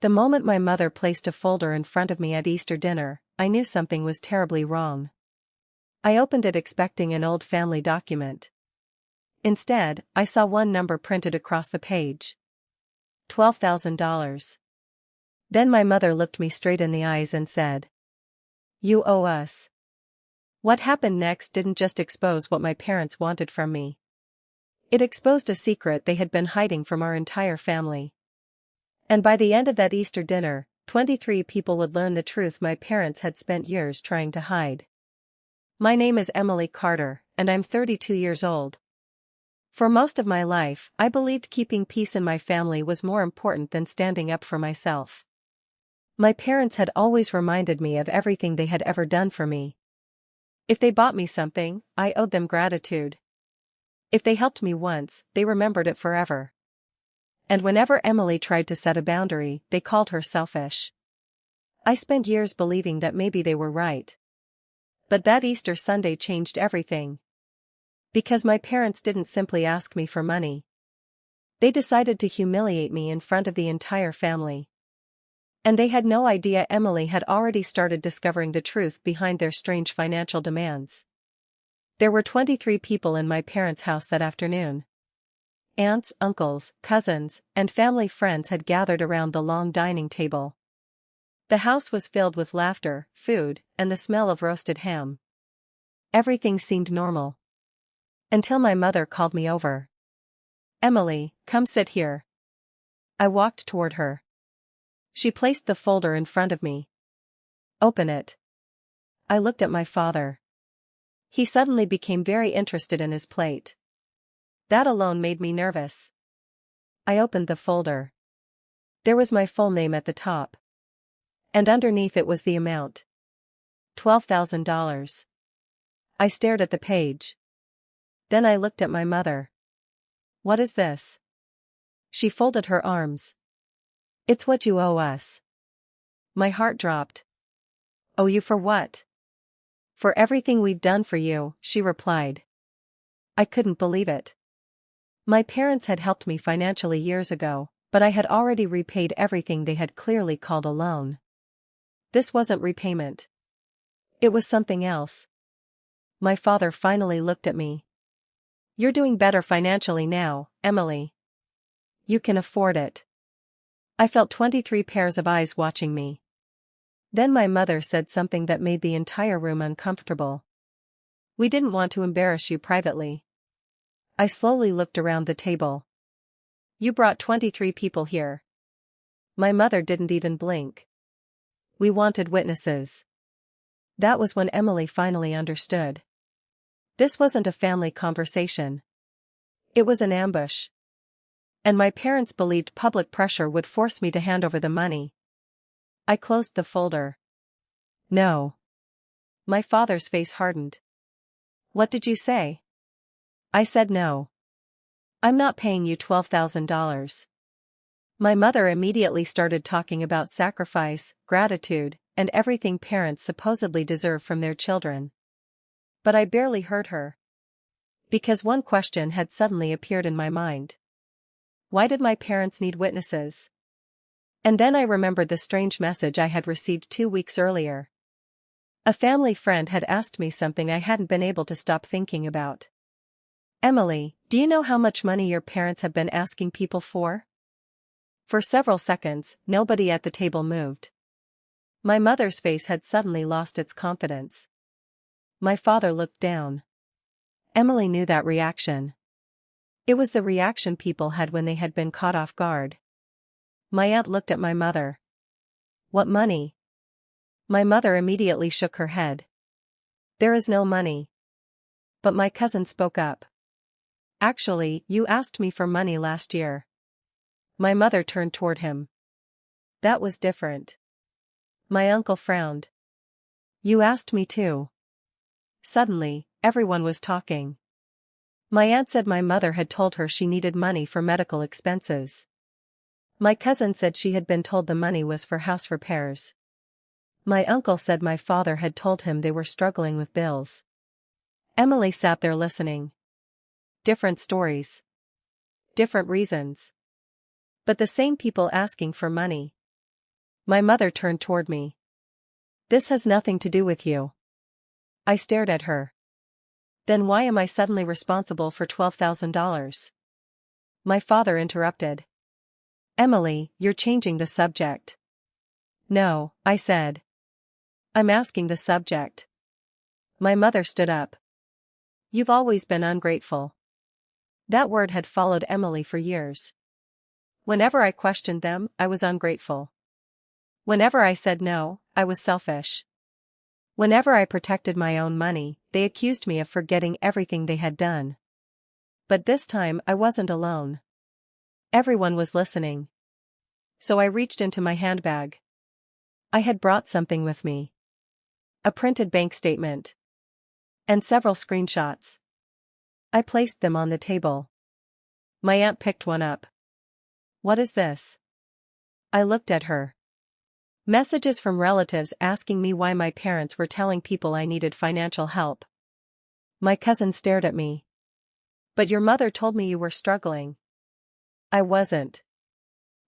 The moment my mother placed a folder in front of me at Easter dinner, I knew something was terribly wrong. I opened it expecting an old family document. Instead, I saw one number printed across the page. $12,000. Then my mother looked me straight in the eyes and said, "You owe us." What happened next didn't just expose what my parents wanted from me. It exposed a secret they had been hiding from our entire family. And by the end of that Easter dinner, 23 people would learn the truth my parents had spent years trying to hide. My name is Emily Carter, and I'm 32 years old. For most of my life, I believed keeping peace in my family was more important than standing up for myself. My parents had always reminded me of everything they had ever done for me. If they bought me something, I owed them gratitude. If they helped me once, they remembered it forever. And whenever Emily tried to set a boundary, they called her selfish. I spent years believing that maybe they were right. But that Easter Sunday changed everything. Because my parents didn't simply ask me for money. They decided to humiliate me in front of the entire family. And they had no idea Emily had already started discovering the truth behind their strange financial demands. There were 23 people in my parents' house that afternoon. Aunts, uncles, cousins, and family friends had gathered around the long dining table. The house was filled with laughter, food, and the smell of roasted ham. Everything seemed normal. Until my mother called me over. "Emily, come sit here." I walked toward her. She placed the folder in front of me. "Open it." I looked at my father. He suddenly became very interested in his plate. That alone made me nervous. I opened the folder. There was my full name at the top. And underneath it was the amount. $12,000. I stared at the page. Then I looked at my mother. "What is this?" She folded her arms. "It's what you owe us." My heart dropped. "Owe you for what?" "For everything we've done for you," she replied. I couldn't believe it. My parents had helped me financially years ago, but I had already repaid everything they had clearly called a loan. This wasn't repayment. It was something else. My father finally looked at me. "You're doing better financially now, Emily. You can afford it." I felt 23 pairs of eyes watching me. Then my mother said something that made the entire room uncomfortable. "We didn't want to embarrass you privately." I slowly looked around the table. "You brought 23 people here." My mother didn't even blink. "We wanted witnesses." That was when Emily finally understood. This wasn't a family conversation. It was an ambush. And my parents believed public pressure would force me to hand over the money. I closed the folder. "No." My father's face hardened. "What did you say?" I said no. "I'm not paying you $12,000. My mother immediately started talking about sacrifice, gratitude, and everything parents supposedly deserve from their children. But I barely heard her. Because one question had suddenly appeared in my mind. Why did my parents need witnesses? And then I remembered the strange message I had received 2 weeks earlier. A family friend had asked me something I hadn't been able to stop thinking about. "Emily, do you know how much money your parents have been asking people for?" For several seconds, nobody at the table moved. My mother's face had suddenly lost its confidence. My father looked down. Emily knew that reaction. It was the reaction people had when they had been caught off guard. My aunt looked at my mother. "What money?" My mother immediately shook her head. "There is no money." But my cousin spoke up. "Actually, you asked me for money last year." My mother turned toward him. "That was different." My uncle frowned. "You asked me too." Suddenly, everyone was talking. My aunt said my mother had told her she needed money for medical expenses. My cousin said she had been told the money was for house repairs. My uncle said my father had told him they were struggling with bills. Emily sat there listening. Different stories. Different reasons. But the same people asking for money. My mother turned toward me. This has nothing to do with you. I stared at her. Then why am I suddenly responsible for $12,000? My father interrupted. Emily, you're changing the subject. No, I said. I'm asking the subject. My mother stood up. You've always been ungrateful. That word had followed Emily for years. Whenever I questioned them, I was ungrateful. Whenever I said no, I was selfish. Whenever I protected my own money, they accused me of forgetting everything they had done. But this time I wasn't alone. Everyone was listening. So I reached into my handbag. I had brought something with me. A printed bank statement. And several screenshots. I placed them on the table. My aunt picked one up. What is this? I looked at her. Messages from relatives asking me why my parents were telling people I needed financial help. My cousin stared at me. But your mother told me you were struggling. I wasn't.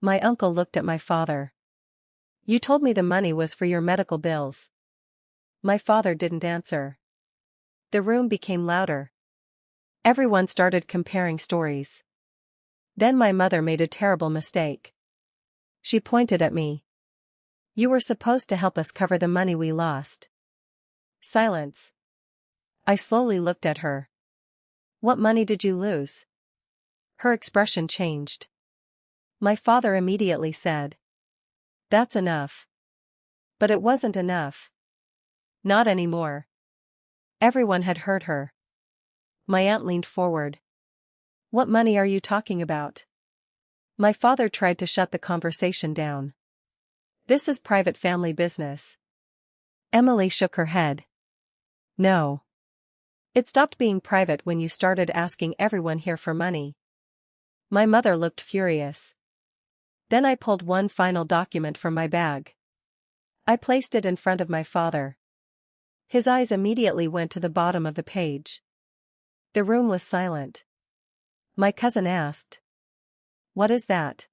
My uncle looked at my father. You told me the money was for your medical bills. My father didn't answer. The room became louder. Everyone started comparing stories. Then my mother made a terrible mistake. She pointed at me. You were supposed to help us cover the money we lost. Silence. I slowly looked at her. What money did you lose? Her expression changed. My father immediately said. That's enough. But it wasn't enough. Not anymore. Everyone had heard her. My aunt leaned forward. What money are you talking about? My father tried to shut the conversation down. This is private family business. Emily shook her head. No. It stopped being private when you started asking everyone here for money. My mother looked furious. Then I pulled one final document from my bag. I placed it in front of my father. His eyes immediately went to the bottom of the page. The room was silent. My cousin asked. What is that?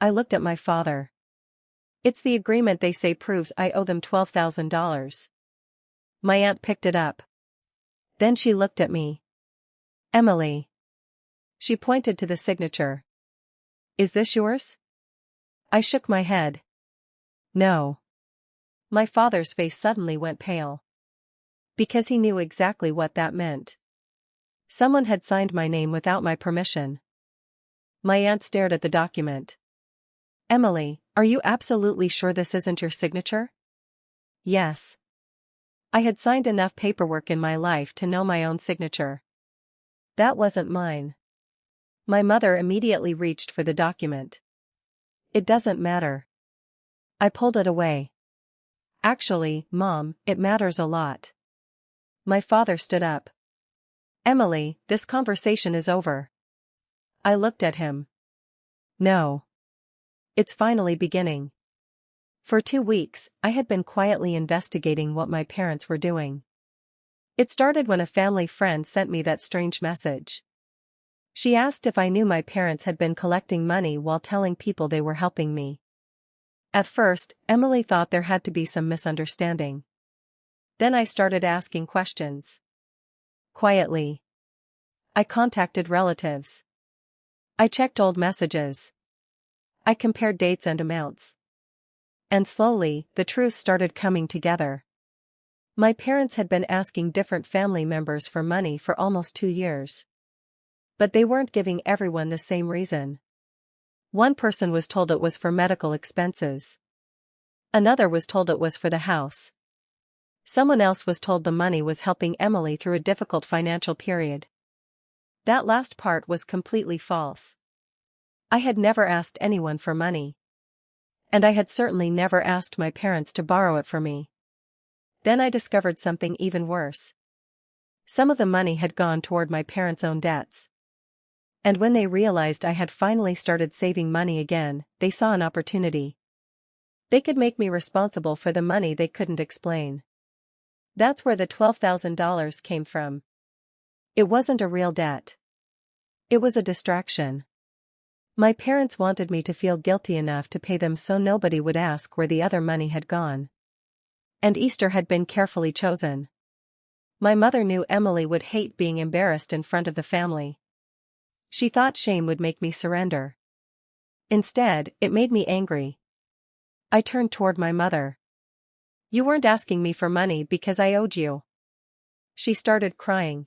I looked at my father. It's the agreement they say proves I owe them $12,000. My aunt picked it up. Then she looked at me. Emily. She pointed to the signature. Is this yours? I shook my head. No. My father's face suddenly went pale. Because he knew exactly what that meant. Someone had signed my name without my permission. My aunt stared at the document. Emily, are you absolutely sure this isn't your signature? Yes. I had signed enough paperwork in my life to know my own signature. That wasn't mine. My mother immediately reached for the document. It doesn't matter. I pulled it away. Actually, Mom, it matters a lot. My father stood up. Emily, this conversation is over. I looked at him. No. It's finally beginning. For 2 weeks, I had been quietly investigating what my parents were doing. It started when a family friend sent me that strange message. She asked if I knew my parents had been collecting money while telling people they were helping me. At first, Emily thought there had to be some misunderstanding. Then I started asking questions. Quietly. I contacted relatives. I checked old messages. I compared dates and amounts. And slowly, the truth started coming together. My parents had been asking different family members for money for almost 2 years. But they weren't giving everyone the same reason. One person was told it was for medical expenses. Another was told it was for the house. Someone else was told the money was helping Emily through a difficult financial period. That last part was completely false. I had never asked anyone for money. And I had certainly never asked my parents to borrow it for me. Then I discovered something even worse. Some of the money had gone toward my parents' own debts. And when they realized I had finally started saving money again, they saw an opportunity. They could make me responsible for the money they couldn't explain. That's where the $12,000 came from. It wasn't a real debt. It was a distraction. My parents wanted me to feel guilty enough to pay them so nobody would ask where the other money had gone. And Easter had been carefully chosen. My mother knew Emily would hate being embarrassed in front of the family. She thought shame would make me surrender. Instead, it made me angry. I turned toward my mother. "You weren't asking me for money because I owed you." She started crying.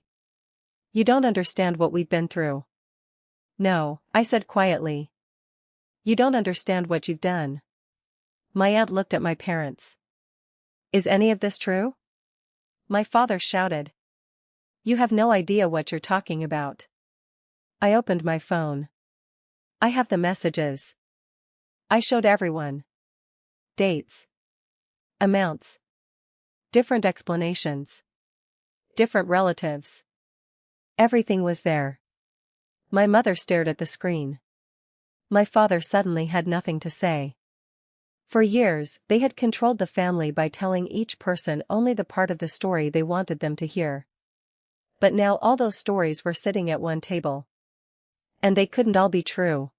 "You don't understand what we've been through." "No," I said quietly. "You don't understand what you've done." My aunt looked at my parents. "Is any of this true?" My father shouted. "You have no idea what you're talking about." I opened my phone. "I have the messages." I showed everyone. Dates. Amounts. Different explanations. Different relatives. Everything was there. My mother stared at the screen. My father suddenly had nothing to say. For years, they had controlled the family by telling each person only the part of the story they wanted them to hear. But now all those stories were sitting at one table. And they couldn't all be true.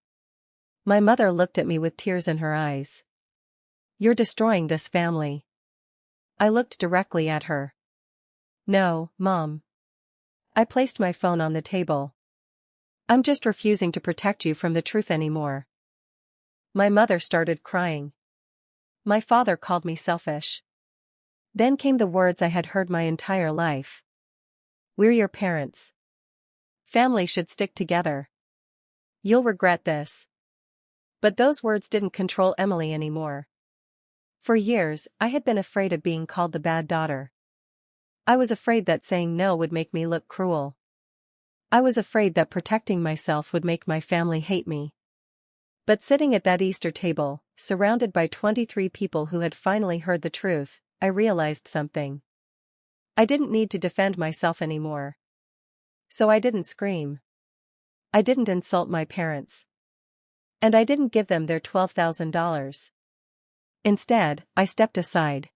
My mother looked at me with tears in her eyes. "You're destroying this family." I looked directly at her. "No, Mom." I placed my phone on the table. "I'm just refusing to protect you from the truth anymore." My mother started crying. My father called me selfish. Then came the words I had heard my entire life. "We're your parents. Family should stick together. You'll regret this." But those words didn't control Emily anymore. For years, I had been afraid of being called the bad daughter. I was afraid that saying no would make me look cruel. I was afraid that protecting myself would make my family hate me. But sitting at that Easter table, surrounded by 23 people who had finally heard the truth, I realized something. I didn't need to defend myself anymore. So I didn't scream. I didn't insult my parents. And I didn't give them their $12,000. Instead, I stepped aside.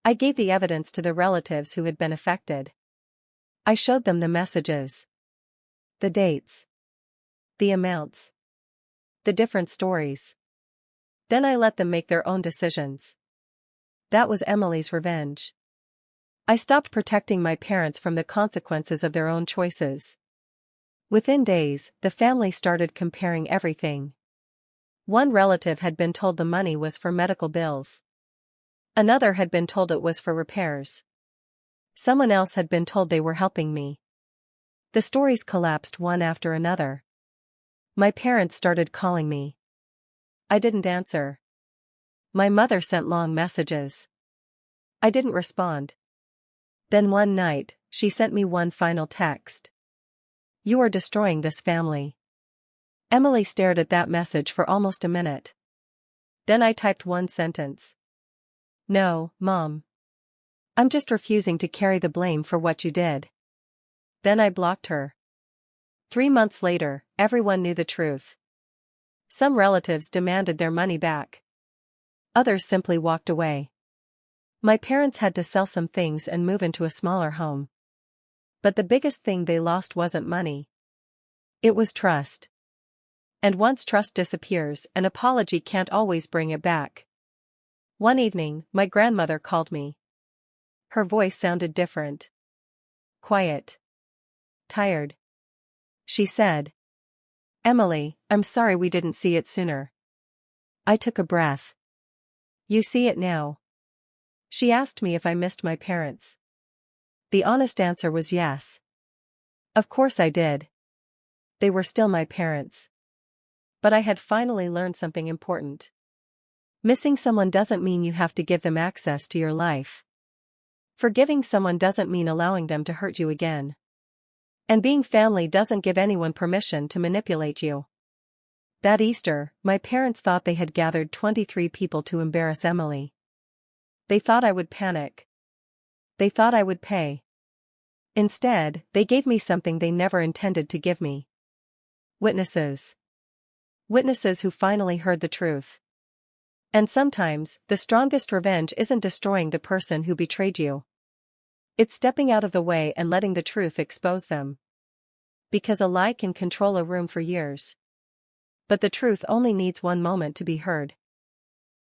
I gave the evidence to the relatives who had been affected. I showed them the messages. The dates. The amounts. The different stories. Then I let them make their own decisions. That was Emily's revenge. I stopped protecting my parents from the consequences of their own choices. Within days, the family started comparing everything. One relative had been told the money was for medical bills. Another had been told it was for repairs. Someone else had been told they were helping me. The stories collapsed one after another. My parents started calling me. I didn't answer. My mother sent long messages. I didn't respond. Then one night, she sent me one final text. "You are destroying this family." Emily stared at that message for almost a minute. Then I typed one sentence. "No, Mom. I'm just refusing to carry the blame for what you did." Then I blocked her. 3 months later, everyone knew the truth. Some relatives demanded their money back. Others simply walked away. My parents had to sell some things and move into a smaller home. But the biggest thing they lost wasn't money. It was trust. And once trust disappears, an apology can't always bring it back. One evening, my grandmother called me. Her voice sounded different. Quiet. Tired. She said, "Emily, I'm sorry we didn't see it sooner." I took a breath. "You see it now?" She asked me if I missed my parents. The honest answer was yes. Of course I did. They were still my parents. But I had finally learned something important. Missing someone doesn't mean you have to give them access to your life. Forgiving someone doesn't mean allowing them to hurt you again. And being family doesn't give anyone permission to manipulate you. That Easter, my parents thought they had gathered 23 people to embarrass Emily. They thought I would panic. They thought I would pay. Instead, they gave me something they never intended to give me. Witnesses. Witnesses who finally heard the truth. And sometimes, the strongest revenge isn't destroying the person who betrayed you. It's stepping out of the way and letting the truth expose them. Because a lie can control a room for years. But the truth only needs one moment to be heard.